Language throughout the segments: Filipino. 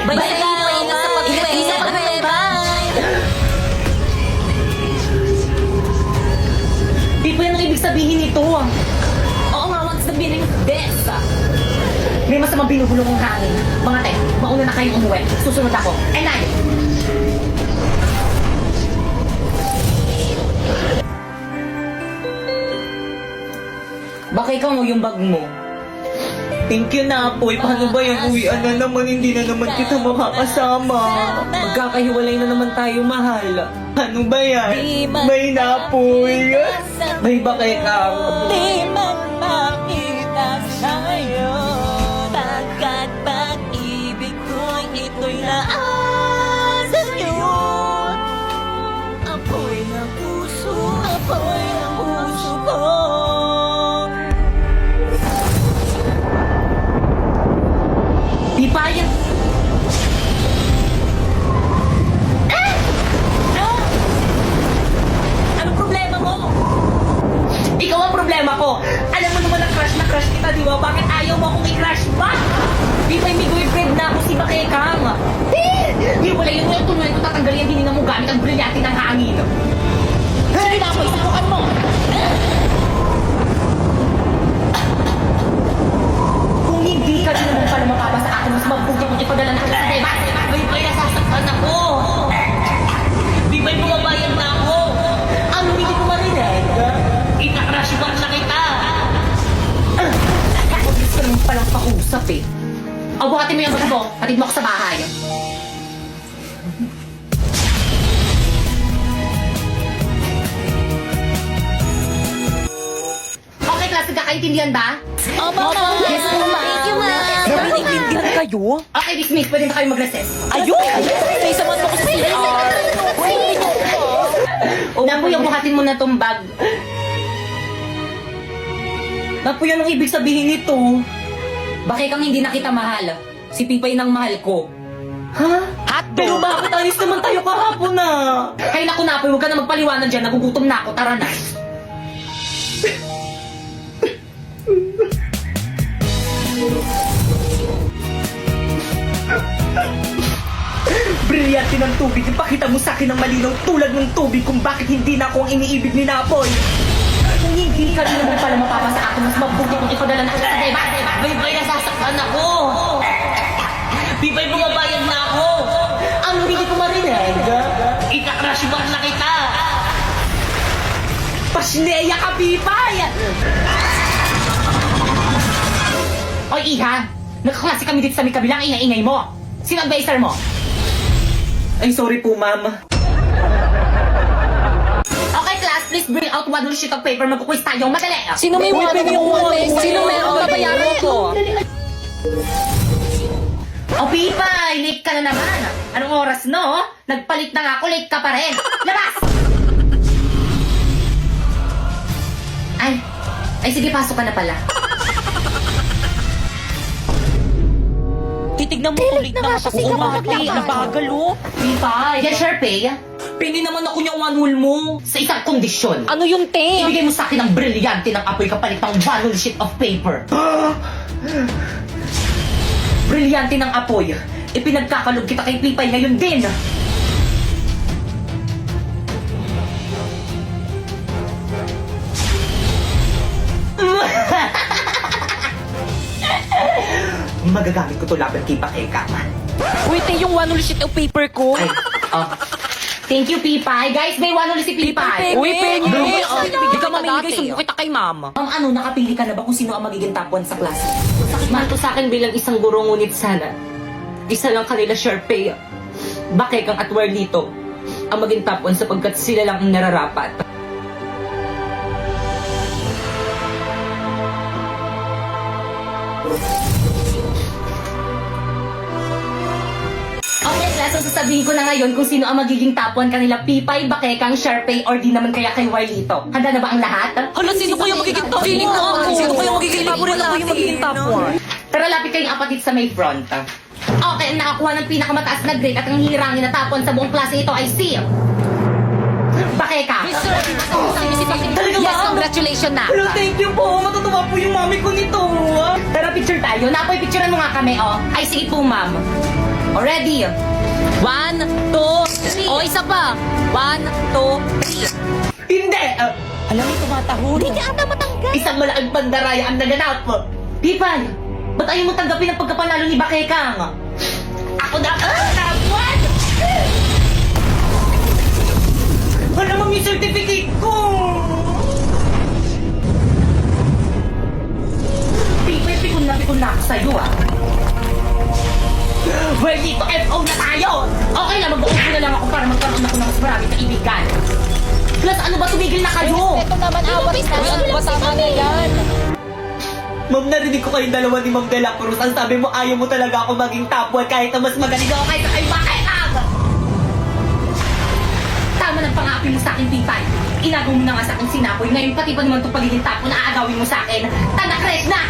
Bye-bye! Ingat sa pag-bye! Di po yan ang ibig sabihin nito. Oo nga, what's the meaning of this? May masamang binubulong ang hangin. Mga te, mauna na kayong umuwi. Susunod ako. And I... Baka ikaw mo yung bag mo. Thank you na, Apoy. Paano ba yan? Uwian na naman, hindi na naman kita makakasama. Magkakahiwalay na naman tayo, mahal. Ano ba yan? May na, Apoy. May ba kay Kang? Di man makita sa'yo, pagkat pag-ibig ko'y ito'y laan sa'yo. Apoy ng puso ko. Di pa yan. Anong problema mo? Ikaw ang problema ko. Alam mo naman na crush kita, di ba? Bakit ayaw mo akong i-crush back? Di ba may boyfriend na ako si Bakekang? Di wala yun yung tuloy ko tatanggalin, hindi na mo gamit ang brilyante ng hangin. Sige na, Apoy, subukan mo. Kung hindi ka din naman pala mapapa sa akin, mas mabuti kong ipadala na kita sa diba? May nasasaktan ako. Di ba'y bumabayad na ako? Ano, hindi ko marinig? Ita-crush back na kita. Ako gusto naman palang pakusap eh. O, buhatin mo yung bag mo. Hatid mo ako sa bahay. Okay, klase, kakaintindihan ba? Opo, yes, ma'am. Thank you, ma'am. Nabinigyan kayo? Okay, dismiss. Pwede na kayo mag-recess. Ayun! May saman mo ko sa CR. Napoy, buhatin mo na tong bag. Napoy, anong ibig sabihin nito? Bakit kang hindi na kita mahal? Si Pipay nang mahal ko. Ha? Pero bakit alis naman tayo kahapon na? Ay naku, Napoy, huwag ka na magpaliwanag dyan. Nagugutom na ako. Tara na. Brilyante ng tubig. Ipakita mo sa akin ng malinaw tulad ng tubig kung bakit hindi na ako ang iniibig ni Napoy. Kung hindi ka rin naman pala mapapa sa akin, mas mabuti kong ipadala na kita sa diba? Bay, nasasaktan ako. Bibay, bumabayad na ako. Ano, hindi ko marinig? Ika-crush back na kita. Pasneya ka, Bibay! Oy, Iha! Nagkaklase kami dito sa may kabilang ingay-ingay mo. Sino advisor mo? Ay, sorry po, ma'am. Okay, class, please bring out one sheet of paper. Magkuquiz tayo. Madali! Sino may water ko? Sino meron babayaran ko? O, Pipay! Late ka na naman. Anong oras, no? Nagpalit na nga ako, late ka pa rin. Labas! Ay, sige, pasok ka na pala. Titignan mo ulit na kasi kapag Nabagal oh. Pipay! Yan, Sharpay. Pili naman ako niyang one hole mo sa isang kondisyon. Ano yung te? Ibigay mo sa akin ang brilyante ng apoy kapalit ng one whole sheet of paper. Brilyante ng apoy. Ipinagkakalog kita kay Pipay ngayon din. Magagamit ko to laban kay Bakekaman. Wait, yung one whole sheet of paper ko. Ay, thank you, Pipay. Guys, may one ulit si Pipay. Uy, pengi! Hindi ka mamingay, dati. sumbong kita kay mama. Ano, nakapili ka na ba kung sino ang magiging top 1 sa klase? Sakit man to sa akin bilang isang guro, ngunit sana isa lang kanila, Sharpay, Bakekang at Warlito ang maging top 1 sapagkat sila lang ang nararapat. Okay, class, so sasabihin ko na ngayon kung sino ang magiging top 1 kanila, Pipay, Bakekang, Sharpay, or di naman kaya kay Warlito. Handa na ba ang lahat? Hala, sino kaya magiging top 1? Feeling ko ako. Sino kaya magiging top 1? Ako yung magiging top 1. Tara, lapit kayong apat dito sa may front. Okay, ang nakakuha ng pinakamataas na grade at ang hihirangin na top 1 sa buong klase ito ay si... Bakeka! Talaga yes, congratulations na. Hello, thank you po. Matutuwa po yung mami ko nito. Tara, picture tayo. Napoy, picturean mo nga kami, oh. Ay, sige po, ma'am. O, ready? 1, 2, 3. O, isa pa. 1, 2, 3. Hindi! Alam mo, tumatahol. Hindi ka ata matanggal. Isang malaking bandaraya ang naganap. Pipay, ba't ayaw mo tanggapin ang pagkapanalo ni Bakekang? Ako na tapwan! Wala mo yung certificate ko! Pipay, pikon na ako sa'yo Well, dito FO na tayo! Okay lang, mag-uupo na lang ako para magkaroon ako ng mas maraming kaibigan. Plus, ano ba tumigil na kayo? Ito naman awat na. Ano ba tama na yan? Ma'am, narinig ko kayong dalawa ni Ma'am De La Cruz. Ang sabi mo, ayaw mo talaga ako maging top 1 kahit na mas magaling ako kaysa kay Bakekang! Tama ng pangapi mo sa akin, Pipay. Inagaw mo na nga sa akin sinapoy. Ngayon, pati pa naman itong pagiging top 1 na aagawin mo sa akin. Tanakres na!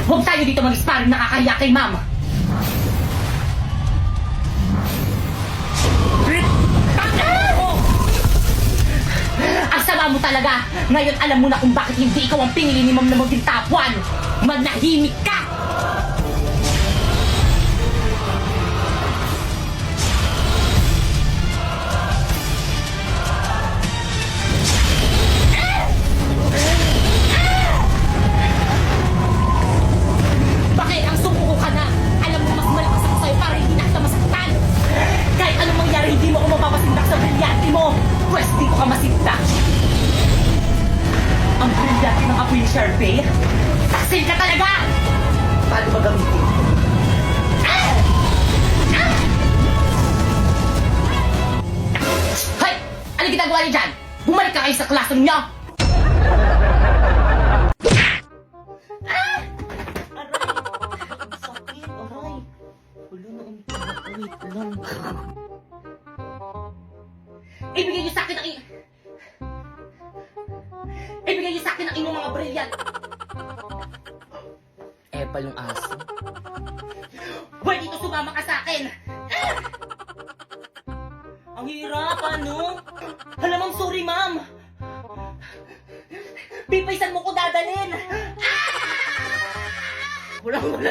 Huwag tayo dito mag-sparring, nakakahiya kay Ma'am. Ang sama mo talaga! Ngayon alam mo na kung bakit hindi ikaw ang pinili ni Ma'am na maging top 1! Manahimik ka! Bakit ang sumuko ka na? Alam mo mas malakas ako sa'yo para hindi na kita masaktan! Kahit anong mangyari, hindi mo ako mapapasindak sa brilyante mo! Pwes, dito ka masindak! Ang brilyante ng apoy ni Sharpay? Taksil ka talaga! Paano ba gamitin? Hoy! Ano ginagawa niyo dyan? Bumalik ka kayo sa klaseng niyo! Ibigay niyo sa akin ang Ibigay niyo sa akin ang inyong mga brilliant. Epal yung aso. Pwede dito sumama ka sa akin. Ang hirap, ano? Alam ma'am, sorry ma'am. Pipaysan mo ko dadalhin. Walang wala.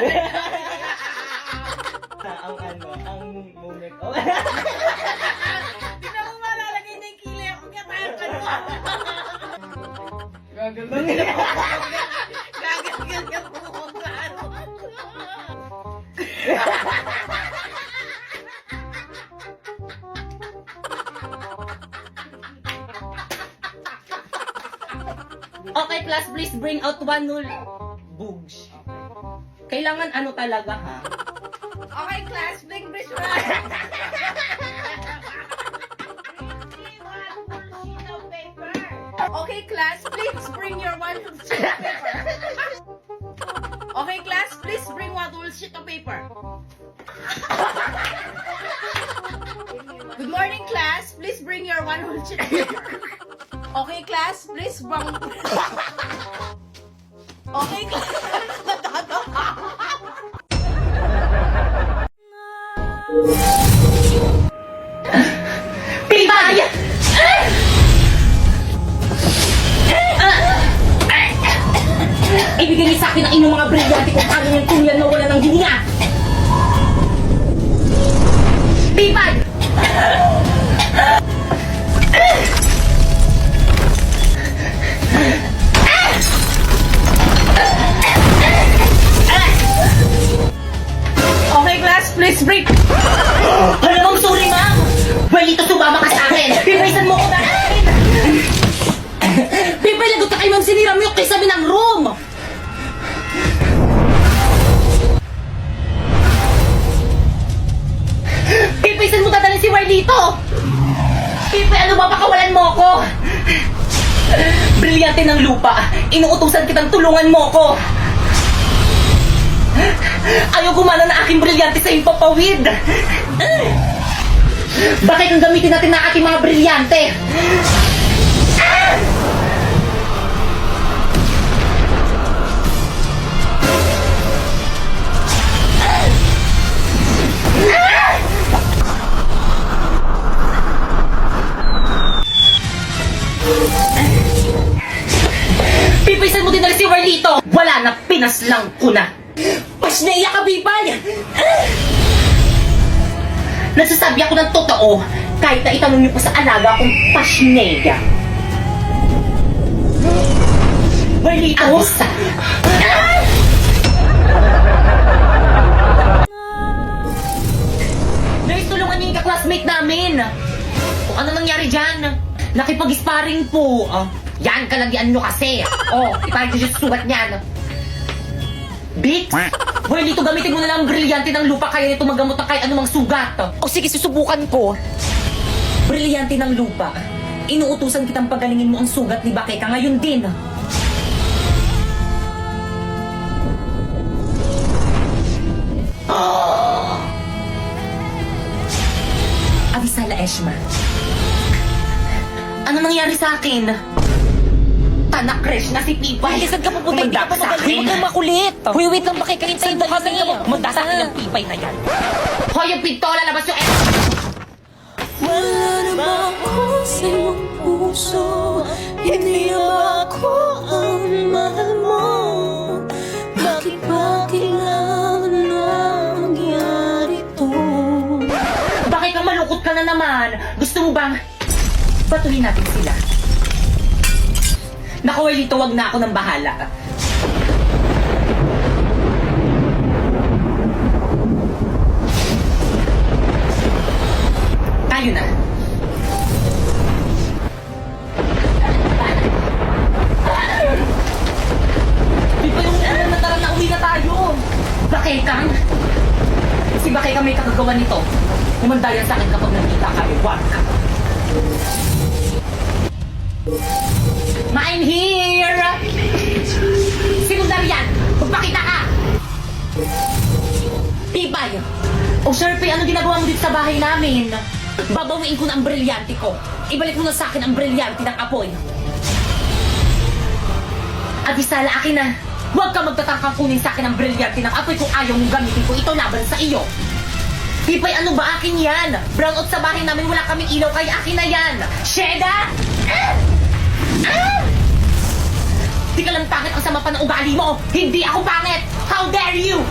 Ang ano, ang moment. Oh. Hindi na mo malalagay na yung kilay ako. Kaya tayo ka na. Gagal po kung gaano. Okay, class, please bring out one null. Bugs. Kailangan ano talaga, ha? Okay, class, bring visual. Okay, class, please bring your one sheet of paper. Okay, class, please bring one whole sheet of paper. Good morning, class. Please bring your one whole sheet of paper. Okay, class, please bring... Okay, class. Pipay! Ibigay niyo sa akin ang inyong mga brilyante kung paano yung tuloyan na wala ng hininga! Pipay! Okay, class, please bring... Alam mo, sorry ma'am! Well, ito sumama ka sa akin! Pipaysan mo ko na akin! Pipay, lagot ka kay ma'am, sinira mo yung kisame ng room! Pipaysan mo dadalhin si War dito! Pipay, ano ba? Pakawalan mo ako! Brilyante ng lupa! Inuutusan kitang tulungan mo ko! Ayaw gumana na aking brilyante sa iyong papawid! Bakit kung gamitin natin na ating mga brilyante? Pipaysan mo din na si Marlito! Wala na, pinaslang ko na! Pasneya ka, Bipay! Nagsasabi ako ng totoo, kahit na itanong niyo pa sa alaga kong Pasneya. Marlito! Asa? Nurse, tulungan niyo yung kaklasmate namin! Kung ano nangyari dyan? Nakipag-sparring po. Yan, kalagyan nyo kasi. Ipahin ko yung sugat niyan. Bix? Boy, dito gamitin mo na lang ang brilyante ng lupa kaya nito magamot ng kahit anumang sugat. Sige, susubukan ko. Brilyante ng lupa. Inuutusan kitang pagalingin mo ang sugat ni Bakeka ngayon din. Avisala Eshma. Ano nangyari sa akin? Tanak-crash na si Pipay. Ay, saan ka pupunta? Hindi ka pa magaling. Huwag kang makulit. Huy, wait lang, Bakeka. Hintayin mo kami. Magda sa akin ang Pipay na yan. Hoy, yung pintola, labas yung Wala naman ako sa iyong puso. Hindi ako ang mahal mo. Bakit ba kailangan na mangyari to? Bakit ka malungkot ka na naman? Gusto mo bang batuhin natin sila? Naku, Marlito, wag na ako ng bahala. Tayo na. Di ba yung na tara na uwi na tayo? Bakekang? Si Bakekang may kakagawa nito. Humandayan sa akin kapag nakita kami. Wag ka. I'm here! Secondarian! Magpakita ka! Pipay! O Sharpie, ano ginagawa mo dito sa bahay namin? Babawiin ko na ang brilyante ko. Ibalik mo na sa akin ang brilyante ng apoy. Avisala, akin na. Huwag ka magtatangkang kunin sa akin ang brilyante ng apoy kung ayaw mong gamitin ko ito laban sa iyo. Pipay, ano ba akin yan? Brownout sa bahay namin, wala kaming ilaw, kaya akin na yan. Sheda! Di ka lang pangit ang sama pa ng ugali mo. Hindi ako pangit. How dare you?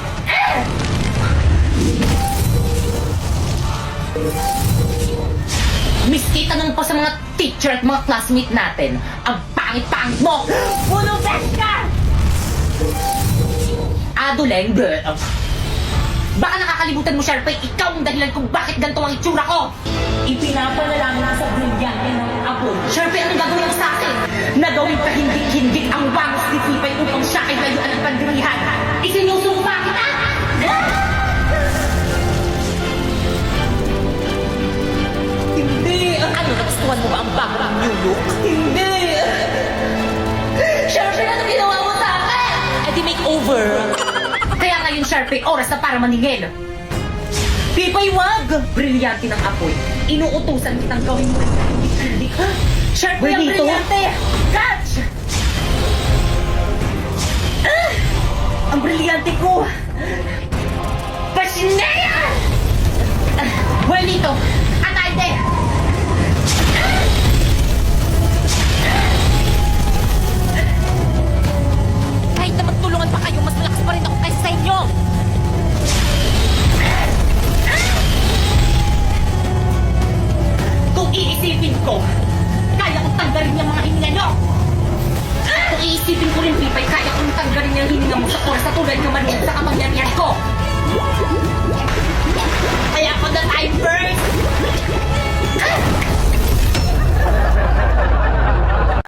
Miski tanong pa sa mga teacher at mga classmate natin, ang pangit-pangit mo! Puno best ka! Aduleng, girl. Baka nakakalimutan mo, Sharpay, ikaw ang dahilan kung bakit ganito ang itsura ko! Ipinapanalangin na sa brilyante ng apoy. Sharpay, anong gagawin mo sa akin? Nagawin pa hindik-hindik ang wangos ni Pipay upang siya ay layuan ng pandirihan. Isinusumpa kita! Hindi! Ano, nagustuhan mo ba ang bago ng new look? Hindi! Sharpay, ano ginawa mo sa akin? Di makeover. Kaya ngayon, Sharpay, oras na para maningil. Pipay, wag! Brilyante ng apoy. Inuutusan kitang gawin mo. Hindi ka. Sharpay, ang brilyante! Catch! Ang brilyante ko! Pasneya! Marlito! Atayde! Kahit na magtulungan pa kayo, mas malakas pa rin ako kaysa sa inyo. Kung iisipin ko, kaya kong tanggalin yung mga hininga nyo! Kung iisipin ko rin, Pipay, kaya kong tanggalin yung hininga mo sa oras na tulad ng maliit sa